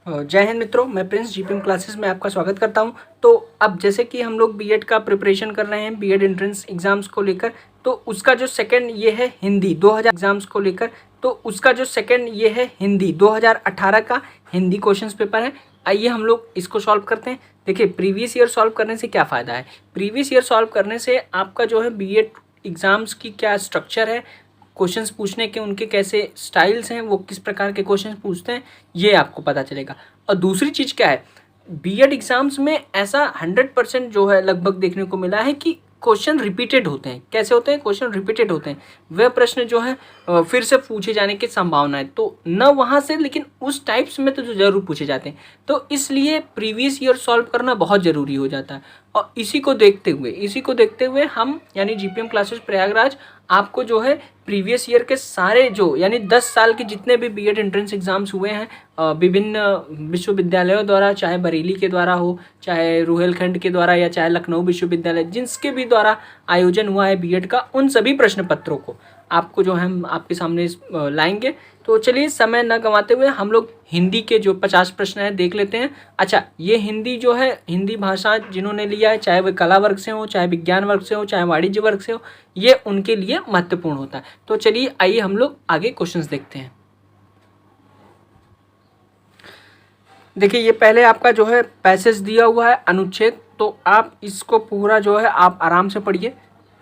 जय हिंद मित्रों, मैं प्रिंस जीपीएम क्लासेस में आपका स्वागत करता हूं। तो अब जैसे कि हम लोग बीएड का प्रिपरेशन कर रहे हैं, बीएड एंट्रेंस एग्जाम्स को लेकर, तो उसका जो सेकंड ये है हिंदी 2000 एग्जाम्स को लेकर, तो उसका जो सेकंड ये है हिंदी 2018 का हिंदी क्वेश्चंस पेपर है। आइए हम लोग इसको सॉल्व करते हैं। देखिए, प्रीवियस ईयर सॉल्व करने से क्या फ़ायदा है। प्रीवियस ईयर सॉल्व करने से आपका जो है बीएड एग्ज़ाम्स की क्या स्ट्रक्चर है, क्वेश्चंस पूछने के उनके कैसे स्टाइल्स हैं, वो किस प्रकार के क्वेश्चंस पूछते हैं, ये आपको पता चलेगा। और दूसरी चीज़ क्या है, बीएड एग्जाम्स में ऐसा 100% जो है लगभग देखने को मिला है कि क्वेश्चन रिपीटेड होते हैं। कैसे होते हैं? क्वेश्चन रिपीटेड होते हैं। वह प्रश्न जो है फिर से पूछे जाने की संभावना है, तो न वहाँ से, लेकिन उस टाइप्स में तो जो जरूर पूछे जाते हैं। तो इसलिए प्रीवियस ईयर सॉल्व करना बहुत ज़रूरी हो जाता है। और इसी को देखते हुए हम यानी जीपीएम क्लासेस प्रयागराज आपको जो है प्रीवियस ईयर के सारे जो यानी 10 साल के जितने भी बीएड एंट्रेंस एग्जाम्स हुए हैं विभिन्न विश्वविद्यालयों द्वारा, चाहे बरेली के द्वारा हो, चाहे रुहेलखंड के द्वारा, या चाहे लखनऊ विश्वविद्यालय, जिसके भी द्वारा आयोजन हुआ है बीएड का, उन सभी प्रश्न पत्रों को आपको जो हम आपके सामने लाएंगे। तो चलिए समय न गंवाते हुए हम लोग हिंदी के जो 50 प्रश्न हैं देख लेते हैं। अच्छा, ये हिंदी जो है, हिंदी भाषा जिन्होंने लिया है, चाहे वह कला वर्ग से हो, चाहे विज्ञान वर्ग से हो, चाहे वाणिज्य वर्ग से हो, ये उनके लिए महत्वपूर्ण होता है। तो चलिए आइए हम लोग आगे क्वेश्चंस देखते हैं। देखिए, ये पहले आपका जो है पैसेज दिया हुआ है अनुच्छेद, तो आप इसको पूरा जो है आप आराम से पढ़िए।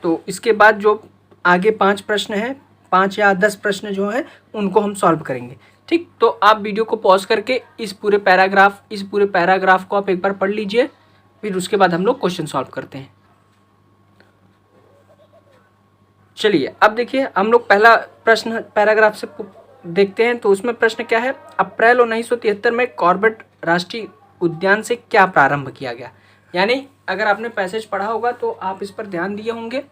तो इसके बाद जो आगे 5 प्रश्न हैं, 5 या 10 प्रश्न जो हैं उनको हम सॉल्व करेंगे। ठीक, तो आप वीडियो को पॉज करके इस पूरे पैराग्राफ को आप एक बार पढ़ लीजिए, फिर उसके बाद हम लोग क्वेश्चन सॉल्व करते हैं। चलिए, अब देखिए हम लोग पहला प्रश्न पैराग्राफ से देखते हैं। तो उसमें प्रश्न क्या है, अप्रैल 1973 में कॉर्बेट राष्ट्रीय उद्यान से क्या प्रारंभ किया गया। यानी अगर आपने पैसेज पढ़ा होगा तो आप इस पर ध्यान दिए होंगे।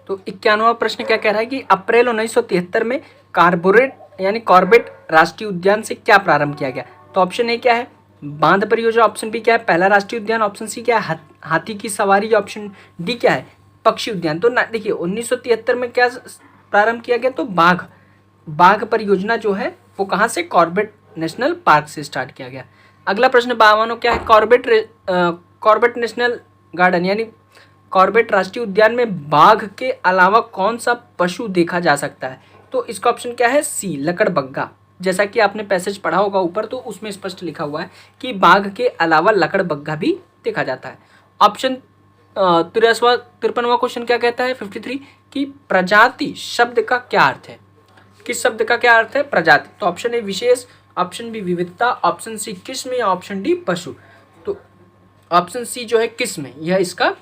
तो 51वां प्रश्न क्या कह रहा है कि अप्रैल 1973 में कॉर्बेट राष्ट्रीय उद्यान से क्या प्रारंभ किया गया। तो ऑप्शन ए क्या है, बांध परियोजना, ऑप्शन बी क्या है, पहला राष्ट्रीय उद्यान, ऑप्शन सी क्या है, हाथी की सवारी, ऑप्शन डी क्या है, पक्षी उद्यान। तो देखिए 1973 में क्या प्रारंभ किया गया, तो बाघ परियोजना जो है वो कहाँ से, कॉर्बेट नेशनल पार्क से स्टार्ट किया गया। अगला प्रश्न 52 क्या है, कॉर्बेट नेशनल गार्डन यानी कॉर्बेट राष्ट्रीय उद्यान में बाघ के अलावा कौन सा पशु देखा जा सकता है। तो इसका ऑप्शन क्या है, सी लकड़बग्गा। जैसा कि आपने पैसेज पढ़ा होगा ऊपर, तो उसमें स्पष्ट लिखा हुआ है कि बाघ के अलावा लकड़बग्गा भी देखा जाता है। ऑप्शन 53वां क्वेश्चन क्या कहता है, 53, कि प्रजाति शब्द का क्या अर्थ है। किस शब्द का क्या अर्थ है, प्रजाति। तो ऑप्शन ए विशेष, ऑप्शन बी विविधता, ऑप्शन सी किस्म, या ऑप्शन डी पशु। तो ऑप्शन सी जो है किस्म, यह इसका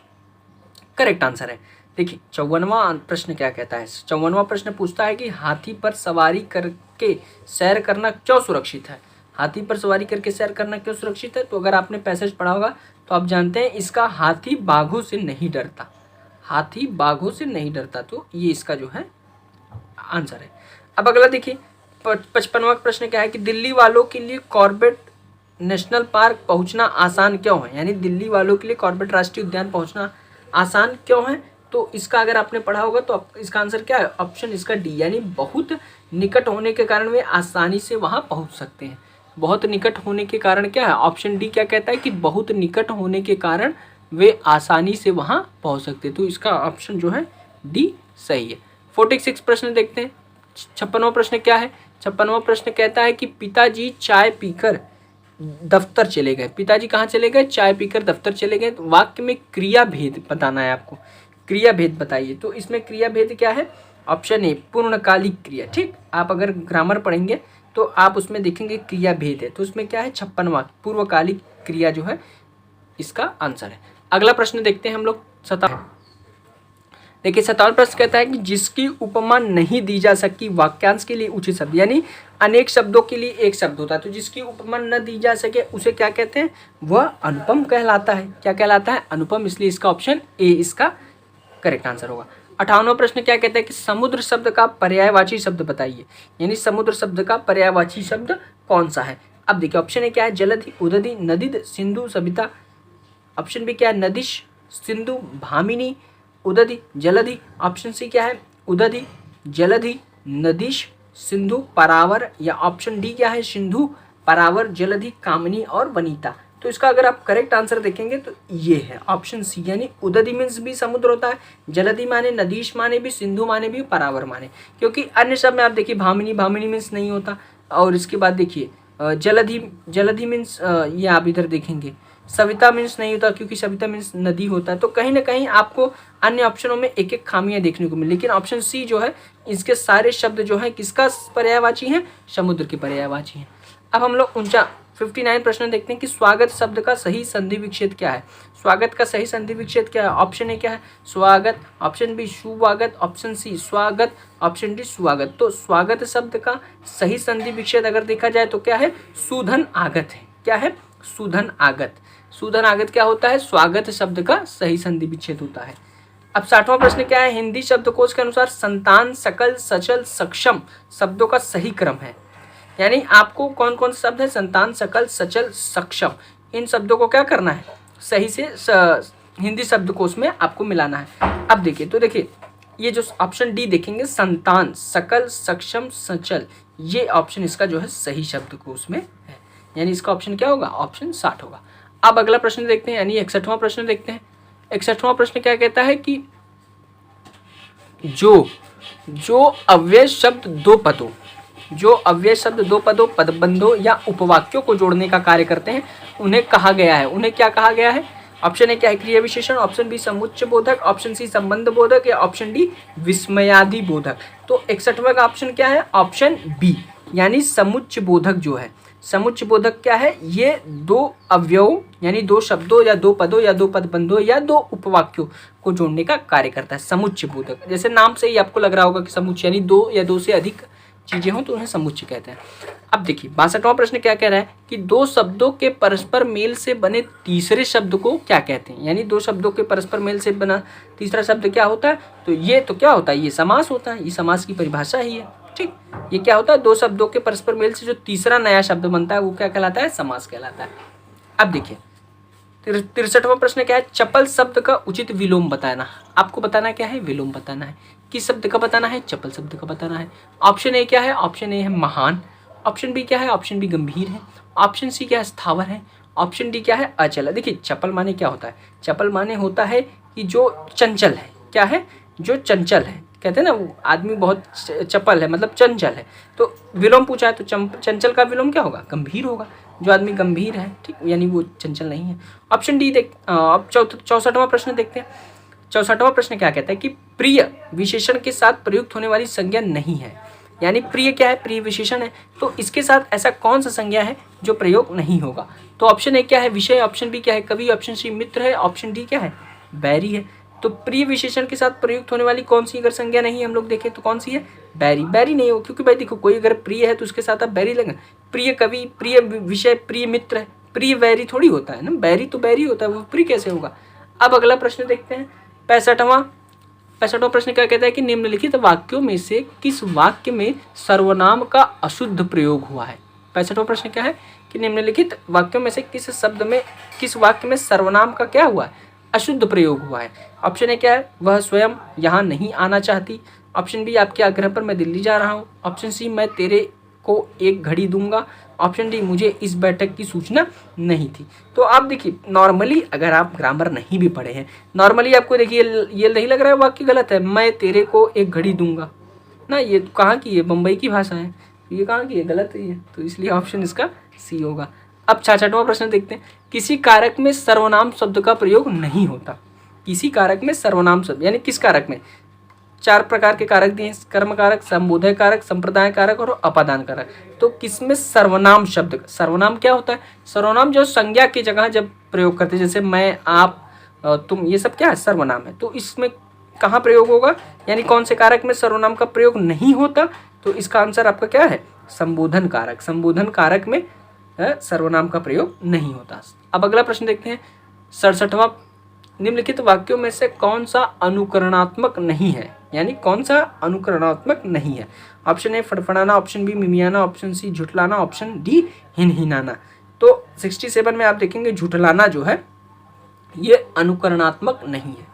करेक्ट आंसर है। देखिए 54वां प्रश्न क्या कहता है, 54वां प्रश्न पूछता है कि हाथी पर सवारी करके सैर करना क्यों सुरक्षित है। हाथी पर सवारी करके सैर करना क्यों सुरक्षित है। तो अगर आपने पैसेज पढ़ा होगा तो आप जानते हैं इसका हाथी बाघों से नहीं डरता, हाथी बाघों से नहीं डरता। तो ये इसका जो है आंसर है। अब अगला देखिए 55वां प्रश्न क्या है कि दिल्ली वालों के लिए कॉर्बेट नेशनल पार्क पहुंचना आसान क्यों है। यानी दिल्ली वालों के लिए कॉर्बेट राष्ट्रीय उद्यान पहुंचना आसान क्यों है। तो इसका अगर आपने पढ़ा होगा तो इसका आंसर क्या है, ऑप्शन इसका डी, यानी बहुत निकट होने के कारण वे आसानी से वहां पहुंच सकते हैं। बहुत निकट होने के कारण क्या है, ऑप्शन डी क्या कहता है कि बहुत निकट होने के कारण वे आसानी से वहां पहुंच सकते हैं। तो इसका ऑप्शन जो है डी सही है। 46 प्रश्न देखते हैं। 56वां प्रश्न क्या है, 56वां प्रश्न कहता है कि पिताजी चाय पीकर दफ्तर चले गए। पिताजी कहाँ चले गए, चाय पीकर दफ्तर चले गए। तो वाक्य में क्रिया भेद बताना है आपको, क्रिया भेद बताइए। तो इसमें क्रिया भेद क्या है, ऑप्शन ए पूर्णकालिक क्रिया। ठीक, आप अगर ग्रामर पढ़ेंगे तो आप उसमें देखेंगे क्रिया भेद है। तो उसमें क्या है, 56वां पूर्वकालिक क्रिया जो है इसका आंसर है। अगला प्रश्न देखते हैं हम लोग 57। देखिए 57वां प्रश्न कहता है कि जिसकी उपमा नहीं दी जा सकी वाक्यांश के लिए उचित शब्द। यानी अनेक शब्दों के लिए एक शब्द होता है, तो जिसकी उपमा न दी जा सके उसे क्या कहते हैं, वह अनुपम कहलाता है। क्या कहलाता है, अनुपम। इसलिए इसका ऑप्शन ए इसका करेक्ट आंसर होगा। 58वां प्रश्न क्या कहता है कि समुद्र शब्द का पर्यायवाची शब्द बताइए। यानी समुद्र शब्द का पर्यायवाची शब्द कौन सा है। अब देखिए ऑप्शन ए क्या है, जलधि, उदधि, नदीद, सिंधु, सविता। ऑप्शन बी क्या है, नदिश, सिंधु, भामिनी, उदधि, जलधि। ऑप्शन सी क्या है, उदधि, जलधि, नदीश, सिंधु, परावर, या ऑप्शन डी क्या है, सिंधु, परावर, जलधि, कामिनी और वनिता। तो इसका अगर आप करेक्ट आंसर देखेंगे तो ये है ऑप्शन सी, यानी उदधि मीन्स भी समुद्र होता है, जलधि माने, नदीश माने भी, सिंधु माने भी, परावर माने। क्योंकि अन्य शब्द में आप देखिए भामिनी, भामिनी मीन्स नहीं होता। और इसके बाद देखिए जलधि, जलधि मीन्स ये आप इधर देखेंगे सविता मीन्स नहीं होता, क्योंकि सविता मीन्स नदी होता है। तो कहीं ना कहीं आपको अन्य ऑप्शनों में एक एक खामियां देखने को मिली, लेकिन ऑप्शन सी जो है इसके सारे शब्द जो है किसका पर्यायवाची हैं, समुद्र के पर्यायवाची हैं। अब हम लोग 59 प्रश्न देखते हैं कि स्वागत शब्द का सही संधि विच्छेद क्या है। स्वागत का सही संधि विच्छेद क्या है, ऑप्शन ए क्या है, स्वागत, ऑप्शन बी सुवागत, ऑप्शन सी स्वागत, ऑप्शन डी सुवागत। तो स्वागत शब्द का सही संधि विच्छेद अगर देखा जाए तो क्या है, सुधन आगत है। क्या है, सुधन आगत। सुधन आगत क्या होता है, स्वागत शब्द का सही संधि विच्छेद होता है। अब 60वां प्रश्न क्या है, हिंदी शब्दकोश के अनुसार संतान, सकल, सचल, सक्षम शब्दों का सही क्रम है। यानी आपको कौन कौन से शब्द है, संतान, सकल, सचल, सक्षम, इन शब्दों को क्या करना है, सही से हिंदी शब्दकोश में आपको मिलाना है। अब देखिए, तो देखिए ये जो ऑप्शन डी देखेंगे, संतान, सकल, सक्षम, सचल, ये ऑप्शन इसका जो है सही शब्दकोश में है। यानी इसका ऑप्शन क्या होगा, ऑप्शन 60 होगा। अब अगला प्रश्न देखते हैं, यानी 61वां प्रश्न देखते हैं। 61वां प्रश्न क्या कहता है कि जो अव्यय शब्द दो पदों, जो अव्यय शब्द दो पदों, पदबंधों या उपवाक्यों को जोड़ने का कार्य करते हैं उन्हें कहा गया है। उन्हें क्या कहा गया है, ऑप्शन ए क्या है, क्रिया विशेषण, ऑप्शन बी समुच्चय बोधक, ऑप्शन सी संबंध बोधक, या ऑप्शन डी विस्मयादि बोधक। तो 61वां का ऑप्शन क्या है, ऑप्शन बी, यानी समुच्चय बोधक जो है। समुच्चय बोधक क्या है, ये दो अवयवों यानी दो शब्दों या दो पदों या दो पदबंधों या दो उपवाक्यों को जोड़ने का कार्य करता है, समुच्चय बोधक। जैसे नाम से ही आपको लग रहा होगा कि समुच्चय यानी दो या दो से अधिक चीजें हों तो उन्हें समुच्चय कहते हैं। अब देखिए 62वां प्रश्न क्या कह रहा है कि दो शब्दों के परस्पर मेल से बने तीसरे शब्द को क्या कहते हैं। यानी दो शब्दों के परस्पर मेल से बना तीसरा शब्द क्या होता है, तो ये तो क्या होता है, ये समास होता है। ये समास की परिभाषा ही है। ठीक, ये क्या होता है, दो शब्दों के परस्पर मेल से जो तीसरा नया शब्द बनता है वो क्या कहलाता है, समास कहलाता है। अब देखिए 63वां प्रश्न क्या है, चपल शब्द का उचित विलोम बताना। आपको बताना क्या है, विलोम बताना है। किस शब्द का बताना है, चपल शब्द का बताना है। ऑप्शन ए क्या है, ऑप्शन ए है महान, ऑप्शन बी क्या है, ऑप्शन बी गंभीर है, ऑप्शन सी क्या है स्थावर है, ऑप्शन डी क्या है अचल है। देखिए चपल माने क्या होता है, चपल माने होता है कि जो चंचल है। क्या है, जो चंचल है। कहते हैं ना वो आदमी बहुत चपल है मतलब चंचल है। तो विलोम पूछा है तो चंचल का विलोम क्या होगा, गंभीर होगा। जो आदमी गंभीर है, ठीक, यानी वो चंचल नहीं है। ऑप्शन डी देख। अब 64वां प्रश्न देखते हैं। 64वां प्रश्न क्या कहता है कि प्रिय विशेषण के साथ प्रयुक्त होने वाली संज्ञा नहीं है। यानी प्रिय क्या है, प्रिय विशेषण है, तो इसके साथ ऐसा कौन सा संज्ञा है जो प्रयोग नहीं होगा। तो ऑप्शन ए क्या है विषय, ऑप्शन बी क्या है कवि, ऑप्शन सी मित्र है, ऑप्शन डी क्या है बैरी है। तो प्रिय विशेषण के साथ प्रयुक्त होने वाली कौन सी अगर संज्ञा नहीं है हम लोग देखें तो कौन सी है, बैरी। बैरी नहीं हो, क्योंकि भाई देखो कोई अगर प्रिय है तो उसके साथ आप बैरी लगा। प्रिय कवि, प्रिय विषय, प्रिय मित्र है, प्रिय बैरी थोड़ी होता है ना, बैरी तो बैरी होता है, वो प्रिय कैसे होगा। अब अगला प्रश्न देखते हैं 65वां प्रश्न क्या कहता है कि निम्नलिखित वाक्यों में से किस वाक्य में सर्वनाम का अशुद्ध प्रयोग हुआ है। 65वां प्रश्न क्या है कि निम्नलिखित वाक्यों में से किस वाक्य में सर्वनाम का क्या हुआ है, अशुद्ध प्रयोग हुआ है। ऑप्शन ए क्या है, वह स्वयं यहाँ नहीं आना चाहती, ऑप्शन बी आपके आग्रह पर मैं दिल्ली जा रहा हूँ, ऑप्शन सी मैं तेरे को एक घड़ी दूंगा, ऑप्शन डी मुझे इस बैठक की सूचना नहीं थी। तो आप देखिए नॉर्मली अगर आप ग्रामर नहीं भी पढ़े हैं, नॉर्मली आपको देखिए ये नहीं लग रहा है वाक्य गलत है, मैं तेरे को एक घड़ी दूंगा ना, ये कहाँ की है, बम्बई की भाषा है, ये कहाँ की है, गलत है ये, तो इसलिए ऑप्शन इसका सी होगा। अब 66वां प्रश्न देखते हैं, किसी कारक में सर्वनाम शब्द का प्रयोग नहीं होता। किसी कारक में सर्वनाम शब्द यानी किस कारक में, 4 प्रकार के कारक दिए, कर्म कारक, संबोधय कारक, संप्रदाय कारक और अपादान कारक। तो किसमें सर्वनाम शब्द, सर्वनाम क्या होता है, सर्वनाम जो संज्ञा की जगह जब प्रयोग करते हैं, जैसे मैं, आप, तुम, ये सब क्या है सर्वनाम है। तो इसमें कहाँ प्रयोग होगा, यानी कौन से कारक में सर्वनाम का प्रयोग नहीं होता, तो इसका आंसर आपका क्या है, संबोधन कारक। संबोधन कारक में सर्वनाम का प्रयोग नहीं होता। अब अगला प्रश्न देखते हैं 67वां, निम्नलिखित वाक्यों में से कौन सा अनुकरणात्मक नहीं है, यानी कौन सा अनुकरणात्मक नहीं है। ऑप्शन ए फड़फड़ाना, ऑप्शन बी मिमियाना, ऑप्शन सी झुठलाना, ऑप्शन डी हिनहिनाना। तो 67 में आप देखेंगे झुठलाना जो है ये अनुकरणात्मक नहीं है।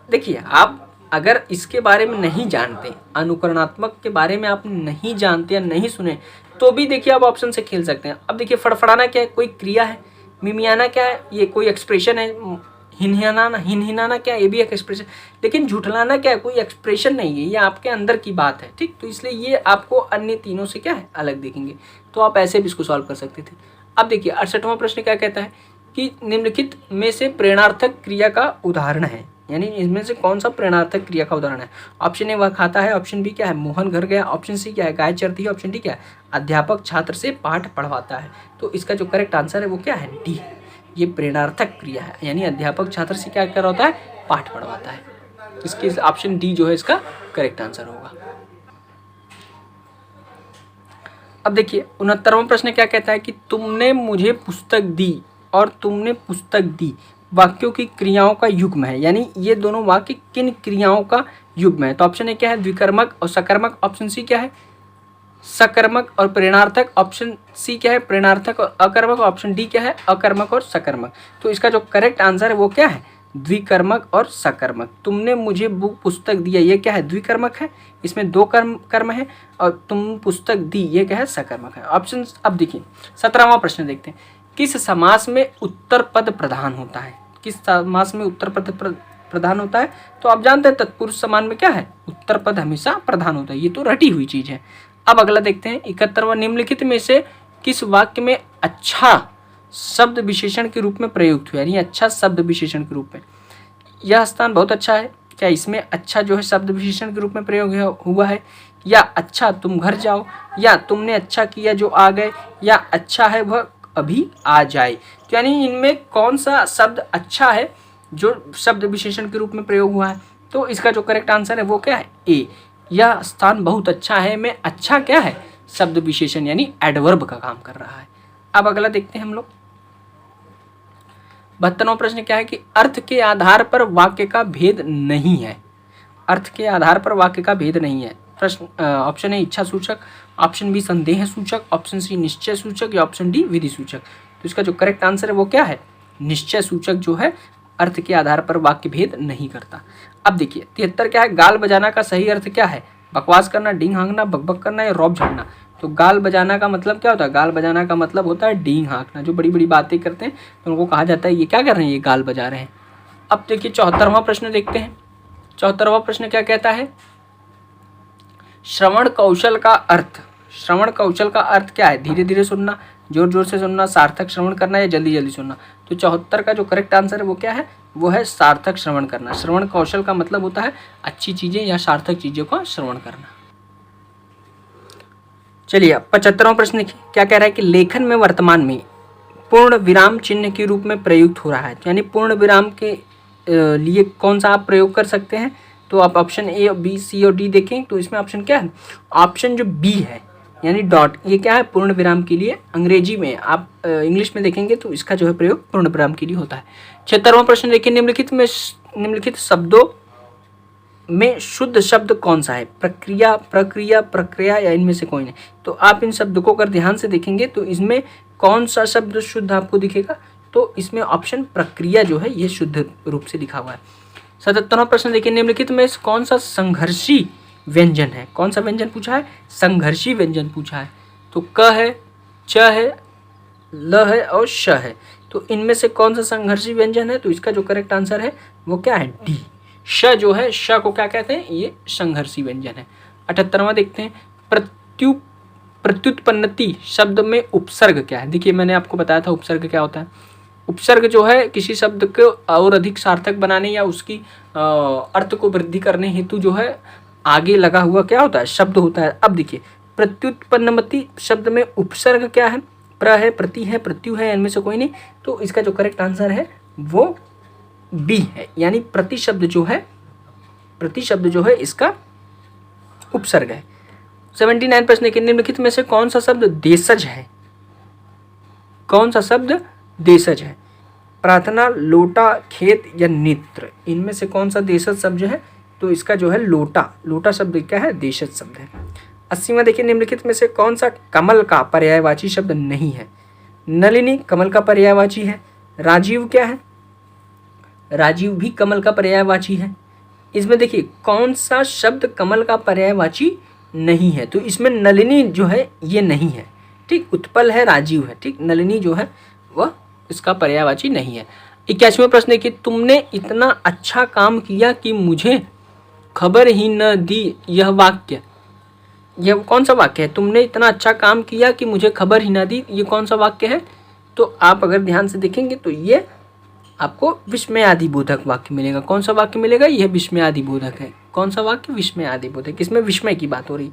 देखिए आप अगर इसके बारे में नहीं जानते, अनुकरणात्मक के बारे में आप नहीं जानते या नहीं सुने, तो भी देखिए आप ऑप्शन से खेल सकते हैं। अब देखिए फड़फड़ाना क्या है, कोई क्रिया है। मिमियाना क्या है, ये कोई एक्सप्रेशन है। हिनहिनाना क्या है, ये भी एक एक्सप्रेशन। लेकिन झुठलाना क्या है, कोई एक्सप्रेशन नहीं है, ये आपके अंदर की बात है, ठीक। तो इसलिए ये आपको अन्य तीनों से क्या है, अलग दिखेंगे। तो आप ऐसे भी इसको सॉल्व कर सकते थे। अब देखिए 68वां प्रश्न क्या कहता है कि निम्नलिखित में से प्रेरणार्थक क्रिया का उदाहरण है, यानी इसमें से कौन सा प्रेरणार्थक क्रिया का उदाहरण है। ऑप्शन ए वह खाता है, ऑप्शन बी क्या है मोहन घर गया, ऑप्शन सी क्या है गाय चरती है, ऑप्शन डी क्या है अध्यापक छात्र से पाठ पढ़वाता है। तो इसका जो करेक्ट आंसर है वो क्या है, डी। ये प्रेरणार्थक क्रिया है, यानी अध्यापक छात्र से क्या कर होता है, पाठ पढ़वाता है। इसके ऑप्शन डी जो है इसका करेक्ट आंसर होगा। अब देखिए 69वां प्रश्न क्या कहता है कि तुमने मुझे पुस्तक दी और तुमने पुस्तक दी वाक्यों की क्रियाओं का युग्म है, यानी ये दोनों वाक्य किन क्रियाओं का युग्म है। तो ऑप्शन ए क्या है द्विकर्मक और सकर्मक, ऑप्शन सी क्या है सकर्मक और प्रेरणार्थक, ऑप्शन सी क्या है प्रेरणार्थक और अकर्मक, ऑप्शन डी क्या है अकर्मक और सकर्मक। तो इसका जो करेक्ट आंसर है वो क्या है द्विकर्मक और सकर्मक। तुमने मुझे बुक पुस्तक दिया, ये क्या है द्विकर्मक है, इसमें दो कर्म है, और तुम पुस्तक दी ये क्या है सकर्मक है। ऑप्शन अब देखिए 17वां प्रश्न देखते हैं, किस समास में उत्तर पद प्रधान होता है, किस समास में उत्तर पद प्रधान होता है। तो आप जानते हैं तत्पुरुष समान में क्या है उत्तर पद हमेशा प्रधान होता है, ये तो रटी हुई चीज है। अब अगला देखते हैं 71वां, निम्नलिखित में से किस वाक्य में अच्छा शब्द विशेषण के रूप में प्रयुक्त हुआ, यानी अच्छा शब्द विशेषण के रूप में। यह स्थान बहुत अच्छा है, क्या इसमें अच्छा जो है शब्द विशेषण के रूप में प्रयोग हुआ है, या अच्छा तुम घर जाओ, या तुमने अच्छा किया जो आ गए, या अच्छा है वह अभी आ जाए। तो यानी इनमें कौन सा शब्द अच्छा है जो शब्द विशेषण के रूप में प्रयोग हुआ है। तो इसका जो करेक्ट आंसर है वो क्या है ए, यह स्थान बहुत अच्छा है में अच्छा क्या है शब्द विशेषण यानी एडवर्ब का काम कर रहा है। अब अगला देखते हैं हम लोग 72वां प्रश्न क्या है कि अर्थ के आधार पर वाक्य का भेद नहीं है, अर्थ के आधार पर वाक्य का भेद नहीं है। प्रश्न ऑप्शन ए इच्छा सूचक, ऑप्शन बी संदेह सूचक, ऑप्शन सी निश्चय सूचक, या ऑप्शन डी विधि सूचक। तो इसका जो करेक्ट आंसर है वो क्या है निश्चय सूचक जो है अर्थ के आधार पर वाक्य भेद नहीं करता। अब देखिए 73 क्या है गाल बजाना का सही अर्थ क्या है, बकवास करना, डींग हाँकना, बकबक करना या रौब झाड़ना। तो गाल बजाना का मतलब क्या होता है, गाल बजाना का मतलब होता है डींग हाँकना, जो बड़ी बड़ी बातें करते हैं तो उनको कहा जाता है ये क्या कर रहे हैं ये गाल बजा रहे हैं। अब देखिए 74वां प्रश्न देखते हैं। 74वां प्रश्न क्या कहता है श्रवण कौशल का अर्थ, श्रवण कौशल का अर्थ क्या है धीरे धीरे सुनना, जोर जोर से सुनना, सार्थक श्रवण करना या जल्दी जल्दी सुनना। तो 74 का जो करेक्ट आंसर है वो क्या है वो है सार्थक श्रवण करना। श्रवण कौशल का मतलब होता है अच्छी चीजें या सार्थक चीजों का श्रवण करना। चलिए 75वां प्रश्न क्या कह रहा है कि लेखन में वर्तमान में पूर्ण विराम चिन्ह के रूप में प्रयुक्त हो रहा है, यानी पूर्ण विराम के लिए कौन सा आप प्रयोग कर सकते हैं। तो आप ऑप्शन ए, बी, सी और डी देखें तो इसमें ऑप्शन क्या है ऑप्शन जो बी है यानी डॉट, ये क्या है पूर्ण विराम के लिए। अंग्रेजी में आप इंग्लिश में देखेंगे तो इसका जो है प्रयोग पूर्ण विराम के लिए होता है। 76वां प्रश्न देखिए निम्नलिखित शब्दों में शुद्ध शब्द कौन सा है, प्रक्रिया, प्रक्रिया, प्रक्रिया या इनमें से कोई नहीं। तो आप इन शब्दों को अगर ध्यान से देखेंगे तो इसमें कौन सा शब्द शुद्ध आपको दिखेगा, तो इसमें ऑप्शन प्रक्रिया जो है ये शुद्ध रूप से लिखा हुआ है। 77वां प्रश्न देखिए निम्नलिखित में कौन सा संघर्षी व्यंजन है, कौन सा व्यंजन पूछा है संघर्षी व्यंजन पूछा है। तो क है, च है, ल है और श है। तो इनमें से कौन सा संघर्षी व्यंजन है, तो इसका जो करेक्ट आंसर है वो क्या है डी, श जो है, श को क्या कहते हैं ये संघर्षी व्यंजन है। 78वां देखते हैं प्रत्युत्पन्नति शब्द में उपसर्ग क्या है। देखिए मैंने आपको बताया था उपसर्ग क्या होता है। उपसर्ग जो है किसी शब्द को और अधिक सार्थक बनाने या उसकी अर्थ को वृद्धि करने हेतु जो है आगे लगा हुआ क्या होता है शब्द होता है। अब देखिए प्रत्युत्पन्नमति शब्द में उपसर्ग क्या है, प्र है, प्रति है, प्रत्यु है, इनमें से कोई नहीं। तो इसका जो करेक्ट आंसर है वो बी है, यानी प्रति शब्द जो है इसका उपसर्ग है। 79 प्रश्न के निम्नलिखित में से कौन सा शब्द देशज है, कौन सा शब्द देशज है। प्रार्थना, लोटा, खेत या नेत्र, इनमें से कौन सा देशज शब्द है, तो इसका जो है लोटा, लोटा शब्द क्या है देशज शब्द है। 80वां देखिए निम्नलिखित में से कौन सा कमल का पर्यायवाची शब्द नहीं है। नलिनी कमल का पर्यायवाची है, राजीव क्या है, राजीव भी कमल का पर्यायवाची है, इसमें देखिए कौन सा शब्द कमल का पर्यायवाची नहीं है, तो इसमें नलिनी जो है ये नहीं है, ठीक। उत्पल है, राजीव है, ठीक। नलिनी जो है वह इसका पर्यायवाची नहीं है। 81वां प्रश्न देखिए, तुमने इतना अच्छा काम किया कि मुझे खबर ही न दी, यह वाक्य, यह कौन सा वाक्य है? तुमने इतना अच्छा काम किया कि मुझे खबर ही ना दी, ये कौन सा वाक्य है? तो आप अगर ध्यान से देखेंगे तो ये आपको विस्मयादिबोधक वाक्य मिलेगा। कौन सा वाक्य मिलेगा? यह विस्मयादिबोधक है। कौन सा वाक्य? विस्मयादिबोधक। इसमें विस्मय की बात हो रही है।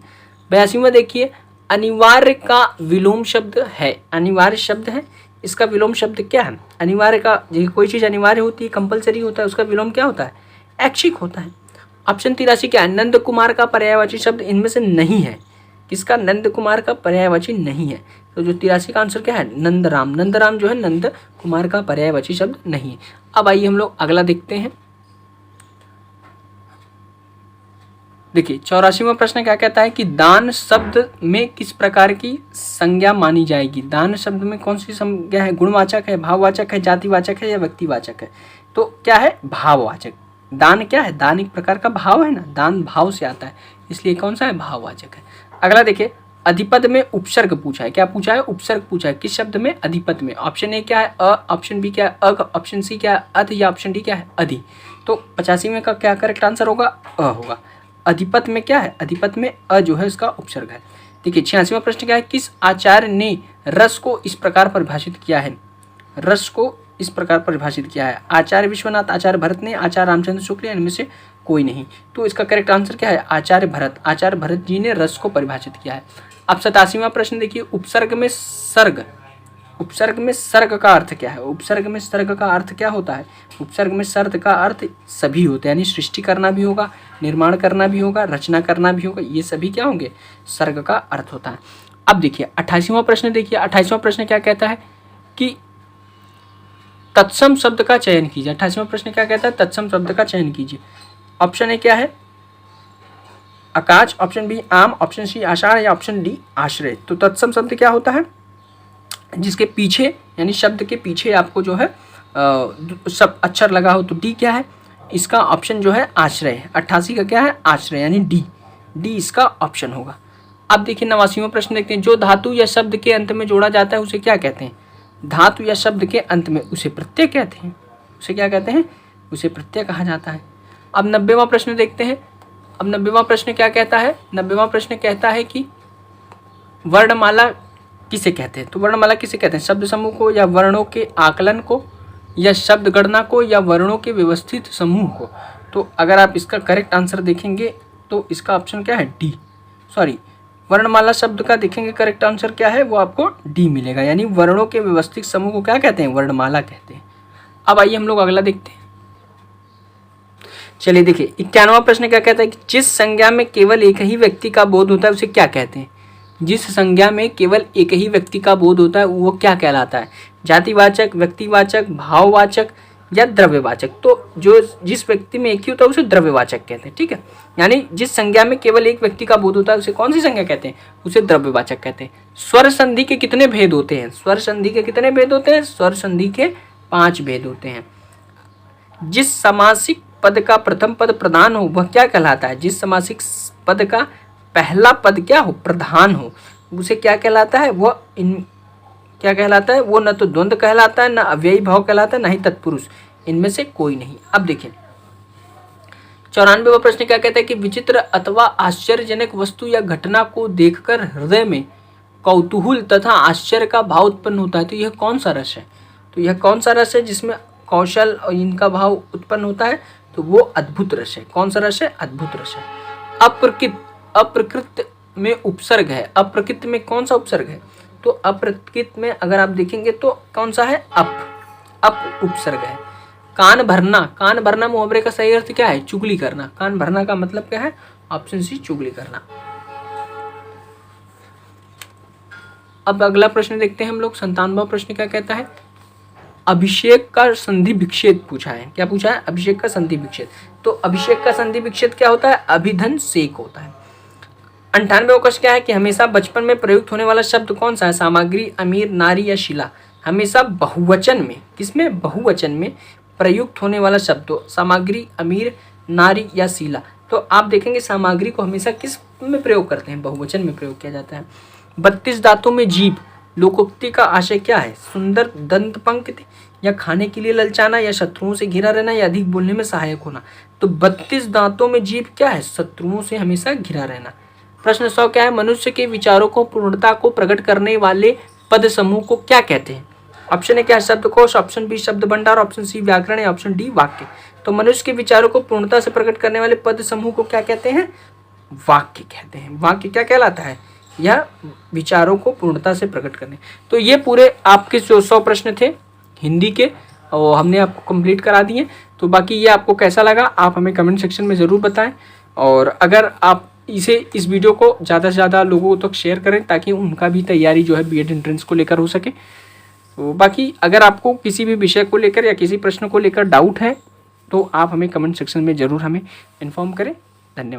82वां देखिए, अनिवार्य का विलोम शब्द है, अनिवार्य शब्द है, इसका विलोम शब्द क्या है? अनिवार्य का, कोई चीज़ अनिवार्य होती है, कंपलसरी होता है, उसका विलोम क्या होता है? ऐच्छिक होता है। ऑप्शन 83 क्या है? नंद कुमार का पर्यायवाची शब्द इनमें से नहीं है। किसका? नंद कुमार का पर्यायवाची नहीं है। तो जो 83 का आंसर क्या है? नंदराम। नंदराम जो है नंद कुमार का पर्यायवाची शब्द नहीं है। अब आइए हम लोग अगला देखते हैं। देखिए 84वां प्रश्न क्या कहता है कि दान शब्द में किस प्रकार की संज्ञा मानी जाएगी? दान शब्द में कौन सी संज्ञा है? गुणवाचक है, भाववाचक है, जातिवाचक है या व्यक्तिवाचक है? तो क्या है? भाववाचक। दान क्या है? दान एक प्रकार का भाव है ना, दान भाव से आता है, इसलिए कौन सा है? भाववाचक है। अगला देखिए, अधिपद में उपसर्ग पूछा है। क्या पूछा है? उपसर्ग पूछा है। किस शब्द में? अधिपद में। ऑप्शन ए क्या है? अ, ऑप्शन बी क्या है? अग, ऑप्शन सी क्या है? अध, या ऑप्शन डी क्या है? अधि। तो 85 का क्या करेक्ट आंसर होगा? अ होगा। अधिपद में क्या है? अधिपद में अ जो है इसका उपसर्ग है। देखिए 86वां प्रश्न क्या है? किस आचार्य ने रस को इस प्रकार परिभाषित किया है? रस को इस प्रकार परिभाषित किया है। आचार्य विश्वनाथ, आचार्य भरत ने, आचार्य रामचंद्र शुक्ल, इनमें से कोई नहीं। तो इसका करेक्ट आंसर क्या है? आचार्य भरत। आचार्य भरत जी ने रस को परिभाषित किया है। अब 87वां प्रश्न देखिए, उपसर्ग में सर्ग, उपसर्ग में सर्ग का अर्थ क्या है? उपसर्ग में सर्ग का अर्थ क्या होता है? उपसर्ग में सर्ग का अर्थ सभी होते हैं, यानी सृष्टि करना भी होगा, निर्माण करना भी होगा, रचना करना भी होगा, ये सभी क्या होंगे? सर्ग का अर्थ होता है। अब देखिए 88वां प्रश्न देखिए, 28वां प्रश्न क्या कहता है कि तत्सम शब्द का चयन कीजिए। 88वां प्रश्न क्या कहता है? तत्सम शब्द का चयन कीजिए। ऑप्शन ए क्या है? आकाश, ऑप्शन बी आम, ऑप्शन सी आषाढ़, या ऑप्शन डी आश्रय। तो तत्सम शब्द क्या होता है? जिसके पीछे, यानी शब्द के पीछे आपको जो है सब अक्षर लगा हो। तो डी क्या है? इसका ऑप्शन जो है आश्रय है। 88 का क्या है? आश्रय, यानी डी। डी इसका ऑप्शन होगा। अब देखिए 89वां प्रश्न देखते हैं, जो धातु या शब्द के अंत में जोड़ा जाता है उसे क्या कहते हैं? धातु या शब्द के अंत में, उसे प्रत्यय कहते हैं। उसे क्या कहते हैं? उसे प्रत्यय कहा जाता है। अब 90वां प्रश्न देखते हैं। अब 90वां प्रश्न क्या कहता है? 90वां प्रश्न कहता है कि वर्णमाला किसे कहते हैं? तो वर्णमाला किसे कहते हैं? शब्द समूह को, या वर्णों के आकलन को, या शब्द गणना को, या वर्णों के व्यवस्थित समूह को? तो अगर आप इसका करेक्ट आंसर देखेंगे तो इसका ऑप्शन क्या है? डी। सॉरी, वर्णमाला शब्द का देखेंगे करेक्ट आंसर क्या है, वो आपको डी मिलेगा। यानी वर्णों के व्यवस्थित समूह को क्या कहते हैं? वर्णमाला कहते हैं। अब आइए हम लोग अगला देखते हैं। चलिए देखिए 91वां प्रश्न क्या कहता है कि जिस संज्ञा में केवल एक ही व्यक्ति का बोध होता है उसे क्या कहते हैं? जिस संज्ञा में केवल एक ही व्यक्ति का बोध होता है वो क्या कहलाता है? जातिवाचक, व्यक्तिवाचक, भाववाचक, या द्रव्यवाचक? तो जो जिस व्यक्ति में एक ही होता है उसे द्रव्यवाचक कहते हैं, ठीक है। यानी जिस संज्ञा में केवल एक व्यक्ति का बोध होता है उसे कौन सी संज्ञा कहते हैं? उसे द्रव्यवाचक कहते हैं। स्वर संधि के कितने भेद होते हैं? स्वर संधि के कितने भेद होते हैं? स्वर संधि के 5 भेद होते हैं। जिस समासिक पद का प्रथम पद प्रधान हो वह क्या कहलाता है? जिस समासिक पद का पहला पद क्या हो? प्रधान हो, उसे क्या कहलाता है? वह क्या कहलाता है? वो न तो द्वंद्व कहलाता है, न अव्ययी भाव कहलाता है, न ही तत्पुरुष, इनमें से कोई नहीं। अब देखिए 94वां प्रश्न क्या कहता है कि विचित्र अथवा आश्चर्यजनक वस्तु या घटना को देखकर हृदय में कौतूहल तथा आश्चर्य का भाव उत्पन्न होता है। तो यह कौन सा रस है? तो यह कौन सा रस है जिसमें कौशल और इनका भाव उत्पन्न होता है? तो वो अद्भुत रस है। कौन सा रस है? अद्भुत रस है। अप्रकृत में उपसर्ग है। अप्रकृत में कौन सा उपसर्ग है? तो अप्रकृत में अगर आप देखेंगे तो कौन सा है? अप उपसर्ग है। कान भरना, कान भरना मुहावरे का सही अर्थ क्या है? चुगली करना। कान भरना का मतलब क्या है? ऑप्शन सी चुगली करना। अब अगला प्रश्न देखते हैं हम लोग। 97वां प्रश्न क्या कहता है? अभिषेक का संधि विच्छेद पूछा है। क्या पूछा है? अभिषेक का संधि विच्छेद। तो अभिषेक का संधि विच्छेद क्या होता है? अभिधन सेक होता है। 98वां क्वेश्चन क्या है कि हमेशा बचपन में प्रयुक्त होने वाला शब्द कौन सा है? सामग्री, अमीर, नारी या शिला? हमेशा बहुवचन में, किसमें? बहुवचन में प्रयुक्त होने वाला शब्द। तो सामग्री, अमीर, नारी या शीला। तो आप देखेंगे सामग्री को हमेशा किस में प्रयोग करते हैं, बहुवचन में प्रयोग किया जाता है। 32 दांतों में जीभ लोकोक्ति का आशय क्या है, सुंदर दंत पंक्ति या खाने के लिए ललचाना या शत्रुओं से घिरा रहना या अधिक बोलने में सहायक होना। तो 32 दांतों में जीभ क्या है, शत्रुओं से हमेशा घिरा रहना। प्रश्न 100 क्या है, मनुष्य के विचारों को पूर्णता को प्रकट करने वाले पद समूह को क्या कहते हैं। ऑप्शन ए क्या है, शब्दकोश, ऑप्शन बी शब्द भंडार, ऑप्शन सी व्याकरण या ऑप्शन डी वाक्य। तो मनुष्य के विचारों को पूर्णता से प्रकट करने वाले पद समूह को क्या कहते हैं, वाक्य कहते हैं। वाक्य क्या कहलाता है, यह विचारों को पूर्णता से प्रकट करने। तो ये पूरे आपके जो 100 प्रश्न थे हिंदी के और हमने आपको कंप्लीट करा दिए। तो बाकी ये आपको कैसा लगा आप हमें कमेंट सेक्शन में ज़रूर बताएं, और अगर आप इस वीडियो को ज़्यादा से ज़्यादा लोगों तक शेयर करें ताकि उनका भी तैयारी जो है बीएड एंट्रेंस को लेकर हो सके। तो बाकी अगर आपको किसी भी विषय को लेकर या किसी प्रश्न को लेकर डाउट है तो आप हमें कमेंट सेक्शन में ज़रूर हमें इन्फॉर्म करें। धन्यवाद।